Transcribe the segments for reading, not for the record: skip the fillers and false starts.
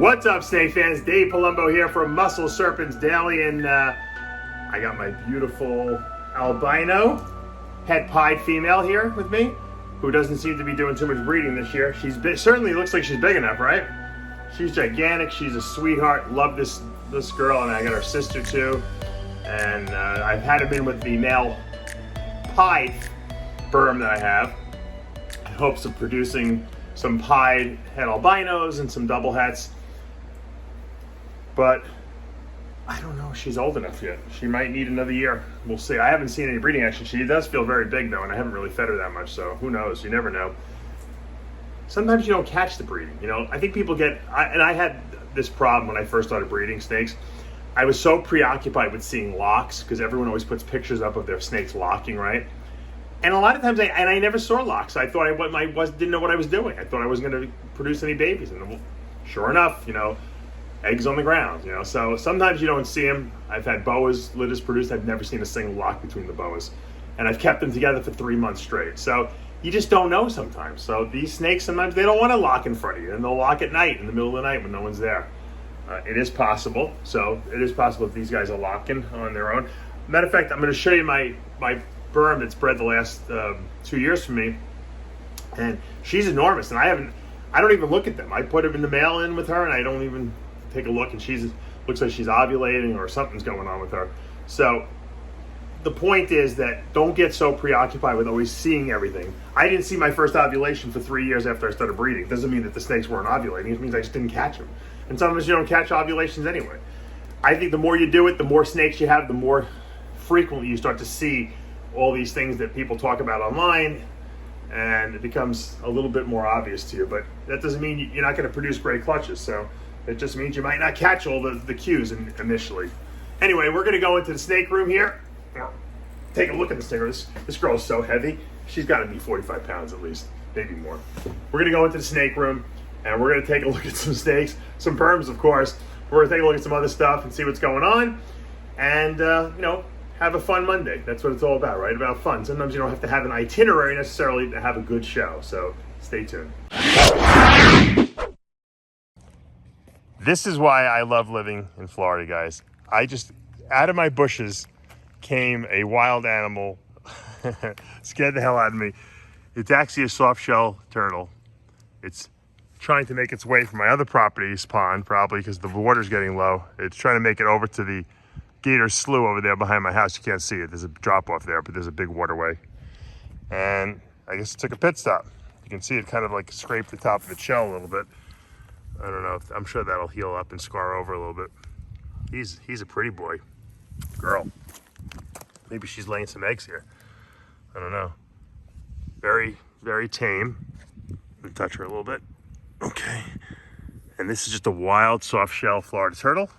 What's up, snake fans? Dave Palumbo here from Muscle Serpents Daily, and I got my beautiful albino het pied female here with me, who doesn't seem to be doing too much breeding this year. Certainly looks like she's big enough, right? She's gigantic. She's a sweetheart. Love this girl, and I got her sister too. And I've had him in with the male pied Burm that I have, in hopes of producing some pied het albinos and some double hets. But I don't know if she's old enough yet. She might need another year. We'll see. I haven't seen any breeding action. She does feel very big though, and I haven't really fed her that much, so who knows? You never know. Sometimes you don't catch the breeding. You know, I think people get, and I had this problem when I first started breeding snakes. I was so preoccupied with seeing locks, because everyone always puts pictures up of their snakes locking, right? And a lot of times, I never saw locks. I thought didn't know what I was doing. I thought I wasn't going to produce any babies. And sure enough, you know, eggs on the ground, you know. So sometimes you don't see them. I've had Boas litters produced. I've never seen a single lock between the Boas. And I've kept them together for 3 months straight. So you just don't know sometimes. So these snakes, sometimes they don't want to lock in front of you. And they'll lock at night, in the middle of the night when no one's there. It is possible. So it is possible if these guys are locking on their own. Matter of fact, I'm going to show you my Burm that's bred the last 2 years for me. And she's enormous. And I don't even look at them. I put them in the mail in with her, and I don't even take a look, and looks like she's ovulating or something's going on with her. So the point is that don't get so preoccupied with always seeing everything. I didn't see my first ovulation for 3 years after I started breeding. It doesn't mean that the snakes weren't ovulating. It means I just didn't catch them. And sometimes you don't catch ovulations anyway. I think the more you do it, the more snakes you have, the more frequently you start to see all these things that people talk about online, and it becomes a little bit more obvious to you. But that doesn't mean you're not going to produce great clutches. So it just means you might not catch all the cues initially. Anyway, we're going to go into the snake room here. Take a look at the snake room. This girl is so heavy. She's got to be 45 pounds at least, maybe more. We're going to go into the snake room, and we're going to take a look at some snakes, some Burms, of course. We're going to take a look at some other stuff and see what's going on, and you know, have a fun Monday. That's what it's all about, right? About fun. Sometimes you don't have to have an itinerary necessarily to have a good show. So stay tuned. This is why I love living in Florida, guys. Out of my bushes came a wild animal, scared the hell out of me. It's actually a soft shell turtle. It's trying to make its way from my other property's pond, probably because the water's getting low. It's trying to make it over to the Gator Slough over there behind my house. You can't see it. There's a drop off there, but there's a big waterway. And I guess it took a pit stop. You can see it kind of like scraped the top of its shell a little bit. I don't know. I'm sure that'll heal up and scar over a little bit. He's a pretty boy. Girl. Maybe she's laying some eggs here. I don't know. Very, very tame. Let me touch her a little bit. Okay. And this is just a wild soft shell Florida turtle.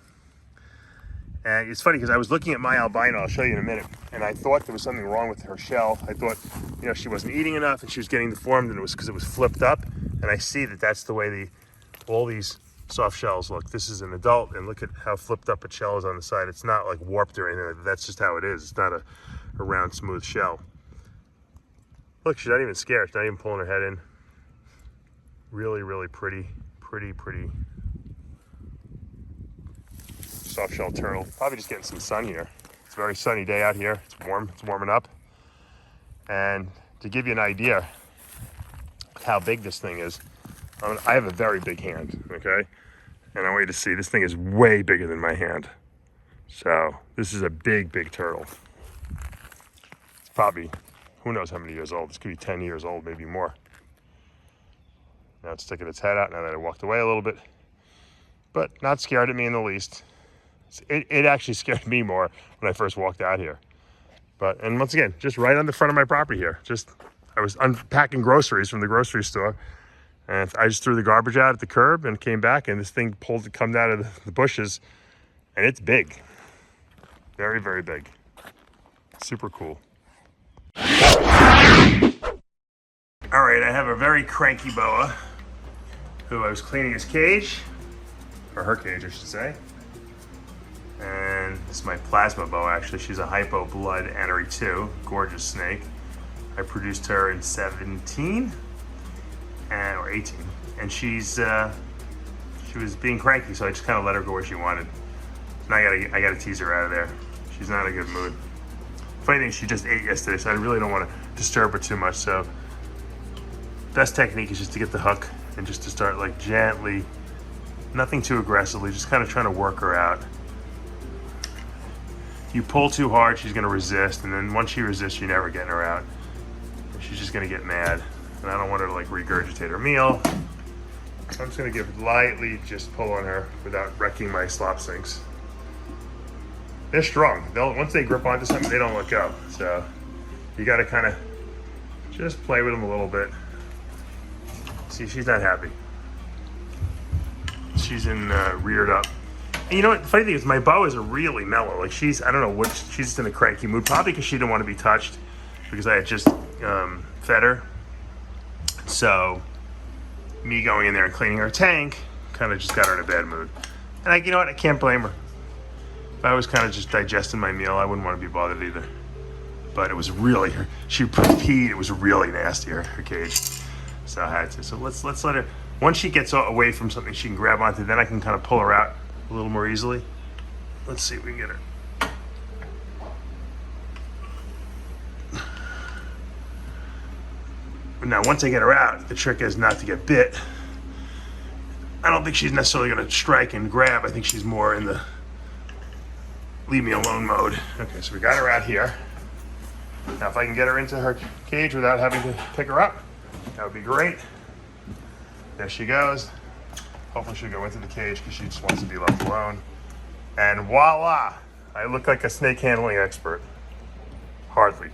And it's funny because I was looking at my albino, I'll show you in a minute, and I thought there was something wrong with her shell. I thought, you know, she wasn't eating enough and she was getting deformed, and it was because it was flipped up. And I see that that's the way all these soft shells look. This is an adult, and look at how flipped up its shell is on the side. It's not like warped or anything. That's just how it is. It's not a round, smooth shell. Look, she's not even scared. She's not even pulling her head in. Really, really pretty soft shell turtle. Probably just getting some sun here. It's a very sunny day out here. It's warm. It's warming up. And to give you an idea of how big this thing is, I have a very big hand, okay? And I want you to see, this thing is way bigger than my hand. So this is a big, big turtle. It's probably, who knows how many years old. This could be 10 years old, maybe more. Now it's sticking its head out now that I walked away a little bit. But not scared at me in the least. It actually scared me more when I first walked out here. And once again, just right on the front of my property here. I was unpacking groceries from the grocery store, and I just threw the garbage out at the curb and came back, and this thing come out of the bushes, and it's big. Very, very big. Super cool. All right, I have a very cranky boa who I was cleaning his cage, or her cage, I should say. And this is my plasma boa, actually. She's a hypo blood Anery 2, gorgeous snake. I produced her in 17 or 18, and she's She was being cranky, so I just kind of let her go where she wanted. And I gotta tease her out of there. She's not in a good mood. Funny thing, she just ate yesterday, so I really don't want to disturb her too much. So best technique is just to get the hook and just to start like gently, nothing too aggressively, just kind of trying to work her out. You pull too hard, she's gonna resist, and then once she resists, you're never getting her out. She's just gonna get mad, and I don't want her to like regurgitate her meal. So I'm just gonna give lightly, just pull on her without wrecking my slop sinks. They're strong. Once they grip onto something, they don't let go. So you got to kind of just play with them a little bit. See, she's not happy. She's reared up. And you know what? The funny thing is, my boas are really mellow. Like I don't know what, she's just in a cranky mood. Probably because she didn't want to be touched because I had just fed her. So me going in there and cleaning her tank kind of just got her in a bad mood. And you know what? I can't blame her. If I was kind of just digesting my meal, I wouldn't want to be bothered either. But it was really, she peed, it was really nasty, her cage. So I had to. So let's let her, once she gets away from something she can grab onto, then I can kind of pull her out a little more easily. Let's see if we can get her. Now, once I get her out, the trick is not to get bit. I don't think she's necessarily going to strike and grab. I think she's more in the leave me alone mode. Okay, so we got her out here. Now if I can get her into her cage without having to pick her up, that would be great. There she goes. Hopefully she'll go into the cage because she just wants to be left alone. And voila, I look like a snake handling expert. Hardly.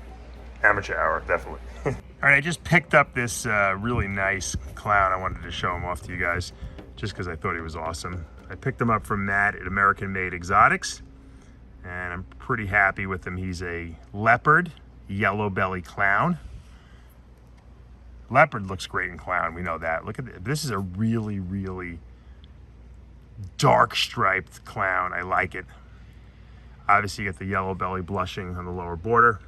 Amateur hour, definitely. All right, I just picked up this really nice clown. I wanted to show him off to you guys just because I thought he was awesome. I picked him up from Matt at American Made Exotics. And I'm pretty happy with him. He's a leopard, yellow belly clown. Leopard looks great in clown, we know that. Look at this. This is a really, really dark striped clown. I like it. Obviously you get the yellow belly blushing on the lower border.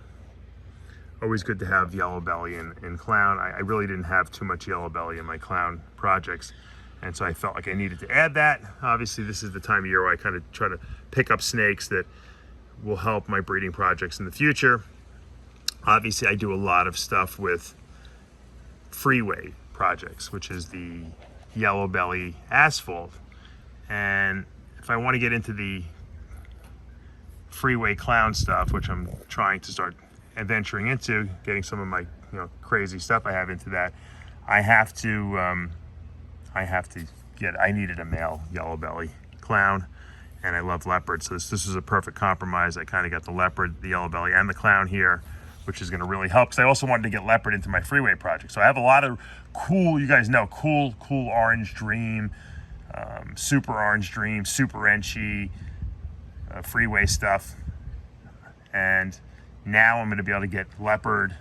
Always good to have yellow belly in clown. I really didn't have too much yellow belly in my clown projects. And so I felt like I needed to add that. Obviously this is the time of year where I kind of try to pick up snakes that will help my breeding projects in the future. Obviously I do a lot of stuff with freeway projects, which is the yellow belly asphalt. And if I want to get into the freeway clown stuff, which I'm trying to start adventuring into, getting some of my crazy stuff I have into that, I needed a male yellow belly clown, and I love leopard, so this is a perfect compromise. I kind of got the leopard, the yellow belly, and the clown here, which is going to really help, because I also wanted to get leopard into my freeway project. So I have a lot of cool, you guys know, cool orange dream, super orange dream, super enchy, freeway stuff, and now I'm going to be able to get leopard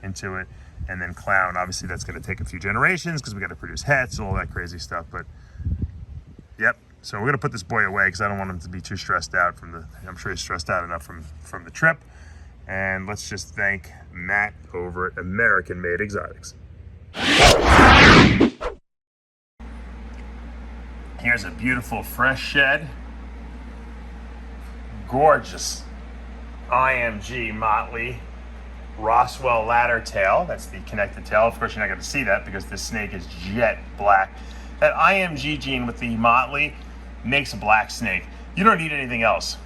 into it, and then clown. Obviously that's going to take a few generations because we got to produce hets and all that crazy stuff, but yep. So we're going to put this boy away because I don't want him to be too stressed out I'm sure he's stressed out enough from the trip. And let's just thank Matt over at American Made Exotics. Here's a beautiful fresh shed. Gorgeous IMG motley Roswell ladder tail. That's the connected tail. Of course, you're not going to see that because this snake is jet black. That IMG gene with the motley makes a black snake. You don't need anything else.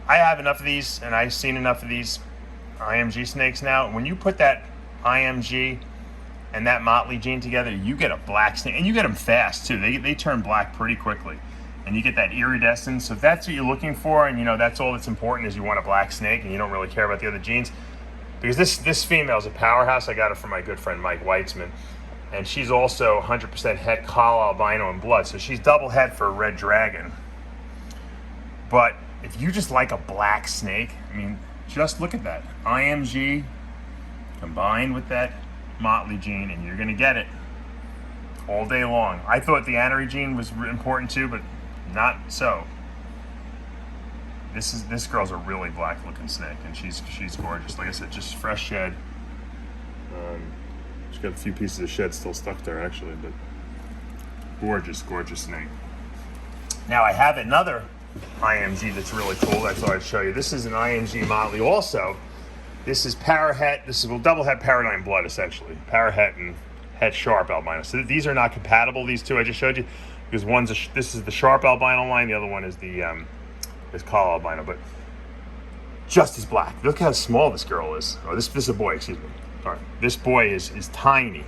I have enough of these, and I've seen enough of these IMG snakes now. When you put that IMG and that motley gene together, you get a black snake, and you get them fast too. They turn black pretty quickly, and you get that iridescence. So if that's what you're looking for, and that's all that's important, is you want a black snake, and you don't really care about the other genes, because this female is a powerhouse. I got it from my good friend Mike Weitzman. And she's also 100% het col albino in blood. So she's double het for a red dragon. But if you just like a black snake, I mean, just look at that. IMG combined with that motley gene, and you're gonna get it all day long. I thought the anery gene was important too, but not so. This girl's a really black looking snake, and she's gorgeous. Like I said, just fresh shed. She's got a few pieces of shed still stuck there actually, but Gorgeous, gorgeous snake. Now I have another IMG that's really cool. I thought I'd show you. This is an IMG motley also. This is parahet. This is double het paradigm blood essentially. Parahet and het sharp albino. So these are not compatible. These two I just showed you because this is the sharp albino line. The other one is the is collar albino, but just as black. Look how small this girl is. Oh, this is a boy. Excuse me. All right. This boy is tiny,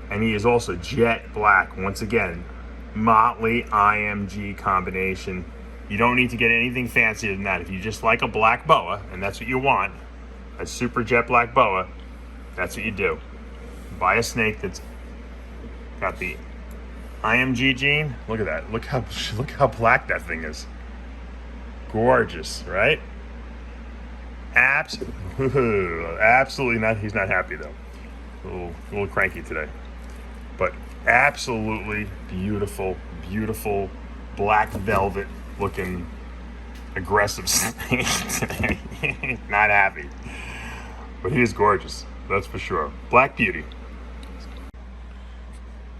and he is also jet black. Once again, motley IMG combination. You don't need to get anything fancier than that. If you just like a black boa, and that's what you want, a super jet black boa, that's what you do. Buy a snake that's got the IMG gene. Look at that. Look how black that thing is. Gorgeous, right? Absolutely not. He's not happy though. A little cranky today. But absolutely beautiful, beautiful black velvet looking aggressive snake today. Not happy. But he is gorgeous, that's for sure. Black beauty.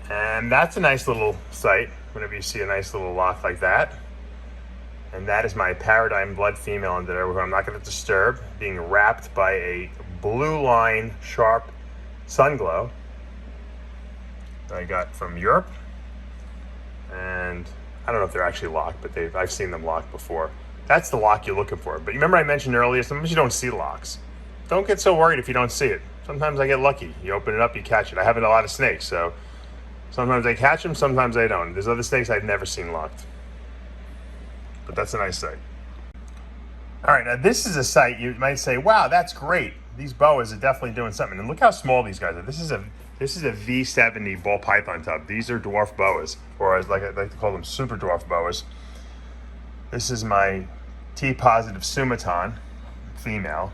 And that's a nice little sight whenever you see a nice little lock like that. And that is my paradigm blood female in there, who I'm not going to disturb, being wrapped by a blue line sharp sun glow that I got from Europe. And I don't know if they're actually locked, but I've seen them locked before. That's the lock you're looking for. But remember I mentioned earlier, sometimes you don't see locks. Don't get so worried if you don't see it. Sometimes I get lucky. You open it up, you catch it. I have a lot of snakes, so sometimes I catch them, sometimes I don't. There's other snakes I've never seen locked. But that's a nice sight. All right, now this is a sight you might say, wow, that's great. These boas are definitely doing something. And look how small these guys are. This is a V70 ball python tub. These are dwarf boas, or as I like to call them, super dwarf boas. This is my T positive sumaton female.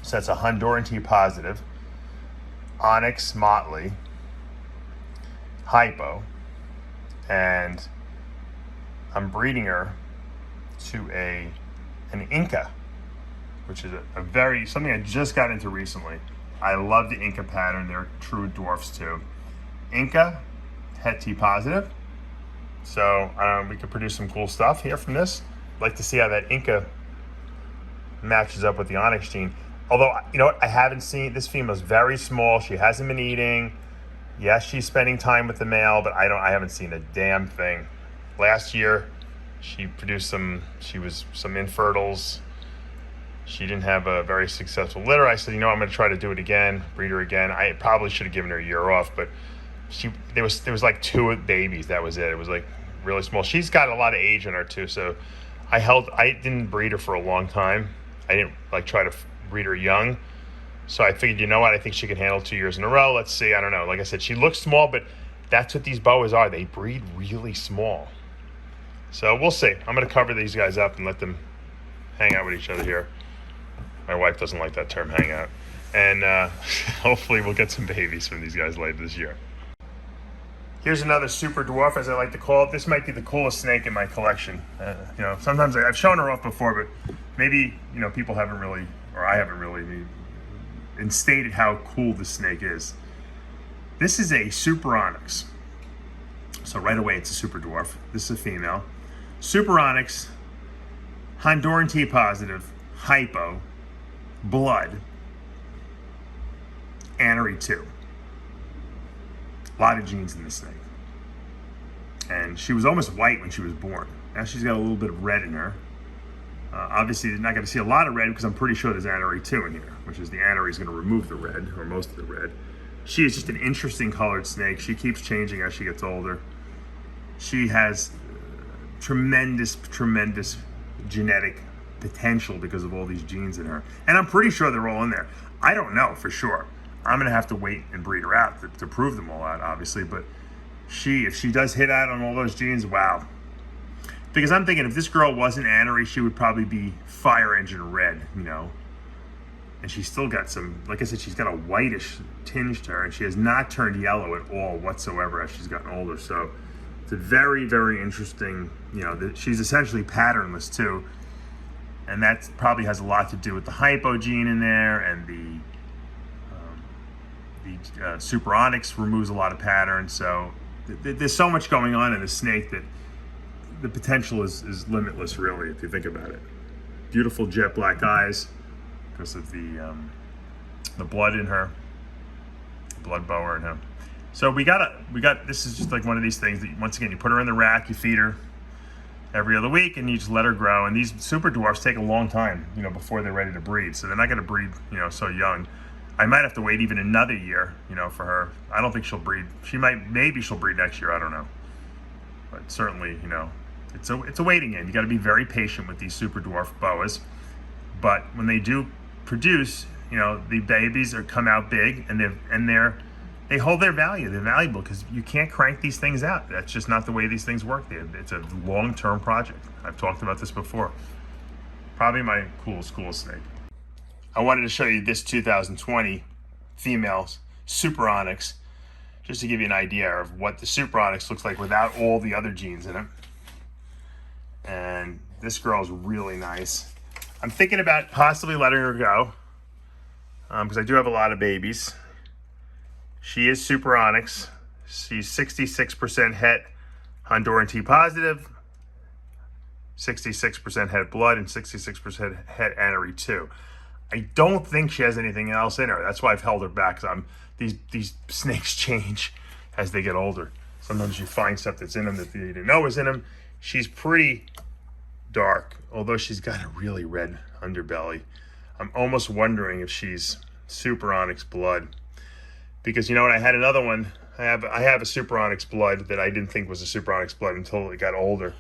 So that's a Honduran T positive, onyx motley, hypo, and I'm breeding her to an Inca, which is something I just got into recently. I love the Inca pattern. They're true dwarfs too. Inca, het T positive. So we could produce some cool stuff here from this. I'd like to see how that Inca matches up with the onyx gene. Although, you know what, I haven't seen, this female's very small. She hasn't been eating. Yes, she's spending time with the male, but I haven't seen a damn thing. Last year, she produced some infertiles. She didn't have a very successful litter. I said, you know, I'm going to try to do it again, breed her again. I probably should have given her a year off, but there was like 2 babies. That was it. It was like really small. She's got a lot of age in her too, so I didn't breed her for a long time. I didn't try to breed her young. So I figured, you know what, I think she can handle 2 years in a row. Let's see. I don't know. Like I said, she looks small, but that's what these boas are. They breed really small. So we'll see. I'm going to cover these guys up and let them hang out with each other here. My wife doesn't like that term, hang out. And hopefully we'll get some babies from these guys later this year. Here's another super dwarf, as I like to call it. This might be the coolest snake in my collection. You know, sometimes I've shown her off before, but maybe, you know, people haven't really, or I haven't really instated how cool this snake is. This is a super onyx. So right away, it's a super dwarf. This is a female. Super onyx, Honduran T positive, hypo, blood, anery 2. A lot of genes in this snake. And she was almost white when she was born. Now she's got a little bit of red in her. Obviously, you're not going to see a lot of red because I'm pretty sure there's anery 2 in here, which is the anery is going to remove the red, or most of the red. She is just an interesting colored snake. She keeps changing as she gets older. She has tremendous, tremendous genetic potential because of all these genes in her. And I'm pretty sure they're all in there. I don't know for sure. I'm going to have to wait and breed her out to prove them all out, obviously. But if she does hit out on all those genes, wow. Because I'm thinking if this girl wasn't anery, she would probably be fire engine red, you know. And she's still got some, like I said, she's got a whitish tinge to her, and she has not turned yellow at all whatsoever as she's gotten older. So it's a very, very interesting, you know, she's essentially patternless too. And that probably has a lot to do with the hypo gene in there, and the super onyx removes a lot of patterns. So there's so much going on in a snake that the potential is limitless, really, if you think about it. Beautiful jet black eyes because of the blood in her, blood boa in her. So we got this is just like one of these things that once again you put her in the rack, you feed her every other week, and you just let her grow. And these super dwarfs take a long time, before they're ready to breed. So they're not going to breed, so young. I might have to wait even another year, for her. I don't think she'll breed. Maybe she'll breed next year. I don't know. But certainly, it's a waiting game. You got to be very patient with these super dwarf boas. But when they do produce, the babies come out big, and they hold their value. They're valuable because you can't crank these things out. That's just not the way these things work. It's a long-term project. I've talked about this before. Probably my coolest snake. I wanted to show you this 2020 female super onyx, just to give you an idea of what the super onyx looks like without all the other genes in it. And this girl is really nice. I'm thinking about possibly letting her go because I do have a lot of babies. She is super onyx. She's 66% het Honduran T positive, 66% het blood, and 66% het anery 2. I don't think she has anything else in her. That's why I've held her back, because these snakes change as they get older. Sometimes you find stuff that's in them that you didn't know was in them. She's pretty dark, although she's got a really red underbelly. I'm almost wondering if she's super onyx blood. Because you know what, I had another one. I have a super onyx blood that I didn't think was a super onyx blood until it got older,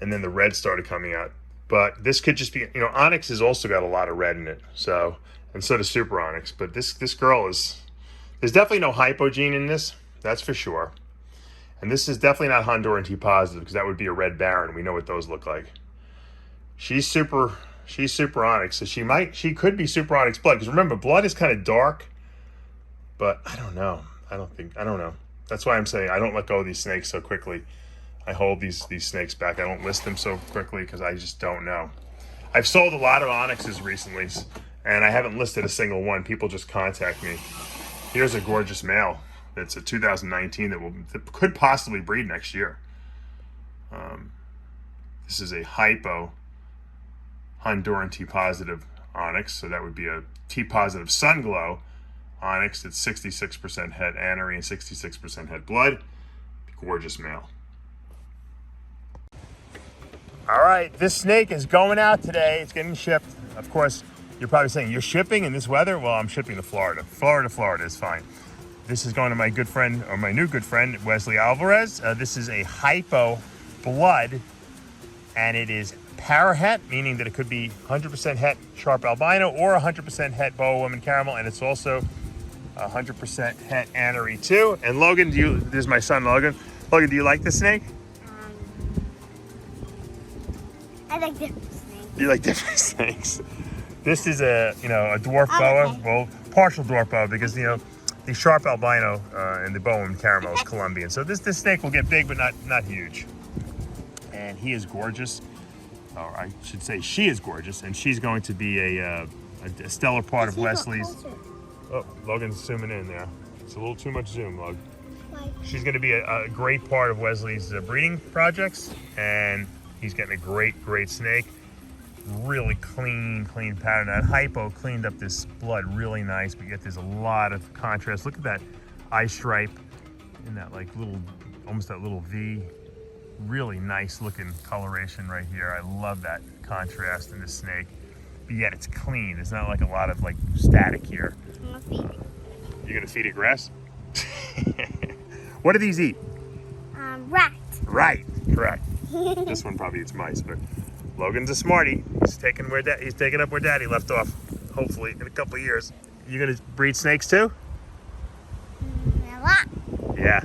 and then the red started coming out. But this could just be, onyx has also got a lot of red in it. So, and so does super onyx. But this girl there's definitely no hypogene in this, that's for sure. And this is definitely not Honduran T positive, because that would be a red baron. We know what those look like. She's super onyx, so she could be super onyx blood. Because remember, blood is kind of dark. But I don't know. I don't know. That's why I'm saying I don't let go of these snakes so quickly. I hold these snakes back. I don't list them so quickly because I just don't know. I've sold a lot of onyxes recently, and I haven't listed a single one. People just contact me. Here's a gorgeous male. It's a 2019 that could possibly breed next year. This is a hypo Honduran T positive onyx, so that would be a T positive sun glow onyx. It's 66% het anery and 66% het blood. Gorgeous male. All right, this snake is going out today. It's getting shipped. Of course, you're probably saying, you're shipping in this weather? Well, I'm shipping to Florida. Florida is fine. This is going to my good friend, or my new good friend, Wesley Alvarez. This is a hypo blood, and it is para-het, meaning that it could be 100% het sharp albino or 100% het boa woman caramel, and it's also 100% het anery 2. And Logan, this is my son Logan. Logan, do you like this snake? I like different snakes. You like different snakes. This is a dwarf boa, well, partial dwarf boa, because the sharp albino and the boa and caramel is Colombian. So this snake will get big, but not huge. And he is gorgeous, or I should say she is gorgeous, and she's going to be a stellar part of Wesley's. Oh, Logan's zooming in there. It's a little too much zoom, Log. She's going to be a great part of Wesley's breeding projects, and he's getting a great snake. Really clean pattern. That hypo cleaned up this blood really nice, but yet there's a lot of contrast. Look at that eye stripe and that almost that little V. Really nice looking coloration right here. I love that contrast in this snake. But yet it's clean. There's not like a lot of static here. I'm gonna feed it. You're gonna feed it grass? What do these eat? Rat. Right, correct. This one probably eats mice, but Logan's a smarty. He's taking up where Daddy left off. Hopefully, in a couple of years. You gonna breed snakes too? A lot. Yeah.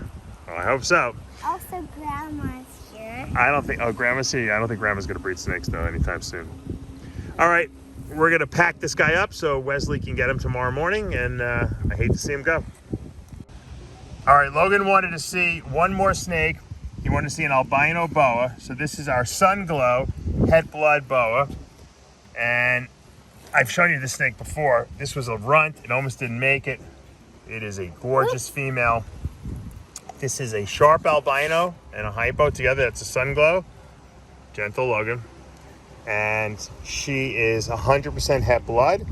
Well, I hope so. Also, Grandma's here. I don't think. Oh, Grandma's here. I don't think Grandma's gonna breed snakes though anytime soon. All right, we're gonna pack this guy up so Wesley can get him tomorrow morning, and I hate to see him go. All right, Logan wanted to see one more snake. He wanted to see an albino boa. So this is our sun glow het blood boa, and I've shown you this snake before. This was a runt. It almost didn't make it. It is a gorgeous female. This is a sharp albino and a hypo together. That's a sun glow. Gentle Logan. And she is 100% het blood.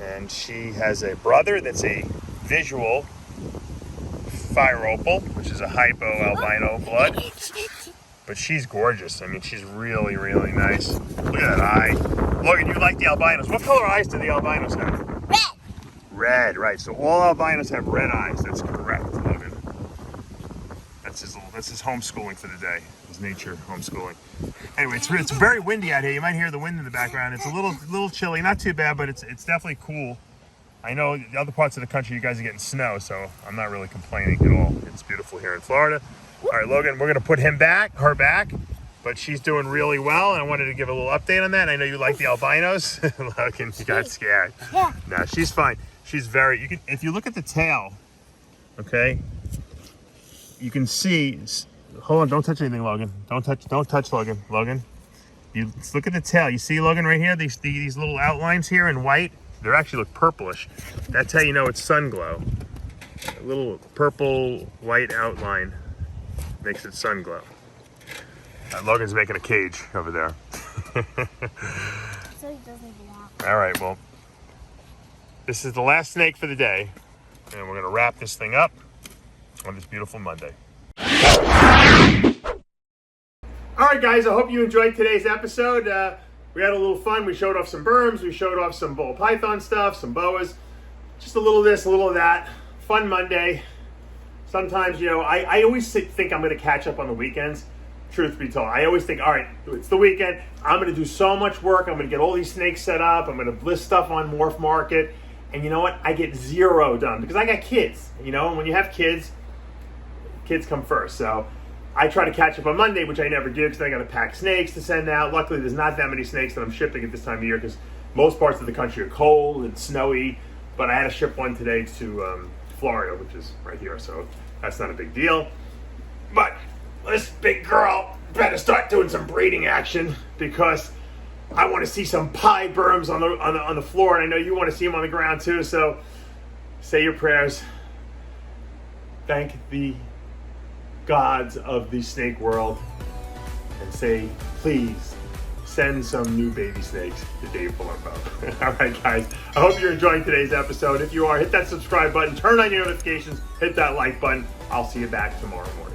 And she has a brother that's a visual fire opal, which is a hypo albino blood. But she's gorgeous. I mean, she's really, really nice. Look at that eye. Logan, you like the albinos. What color eyes do the albinos have? Red. Red, right. So all albinos have red eyes. That's correct, Logan. That's his homeschooling for the day. His nature homeschooling. Anyway, it's very windy out here. You might hear the wind in the background. It's a little chilly. Not too bad, but it's definitely cool. I know the other parts of the country you guys are getting snow, so I'm not really complaining at all. It's beautiful here in Florida. All right, Logan, we're gonna put her back, but she's doing really well, and I wanted to give a little update on that. I know you like the albinos. Logan, you got scared. Yeah. No, she's fine. She's if you look at the tail, okay, you can see. Hold on, don't touch anything, Logan. Don't touch, Logan. Logan, you look at the tail. You see, Logan, right here, these little outlines here in white. They actually look purplish. That's how you know it's sun glow. A little purple white outline makes it sun glow. Logan's making a cage over there. So he doesn't walk. All right, well, this is the last snake for the day, and we're gonna wrap this thing up on this beautiful Monday. All right, guys, I hope you enjoyed today's episode. We had a little fun. We showed off some Burms. We showed off some BOA Python stuff, some Boas. Just a little of this, a little of that. Fun Monday. Sometimes, I always think I'm going to catch up on the weekends. Truth be told, I always think, all right, it's the weekend. I'm going to do so much work. I'm going to get all these snakes set up. I'm going to list stuff on Morph Market. And you know what? I get zero done because I got kids. And when you have kids come first. So I try to catch up on Monday, which I never do because I got to pack snakes to send out. Luckily, there's not that many snakes that I'm shipping at this time of year because most parts of the country are cold and snowy. But I had to ship one today to Florida, which is right here. So that's not a big deal. But this big girl better start doing some breeding action because I want to see some pie Burms on the floor, and I know you want to see them on the ground too. So say your prayers. Thank the gods of the snake world, and say, please send some new baby snakes to Dave Palumbo. All right, guys. I hope you're enjoying today's episode. If you are, hit that subscribe button, turn on your notifications, hit that like button. I'll see you back tomorrow morning.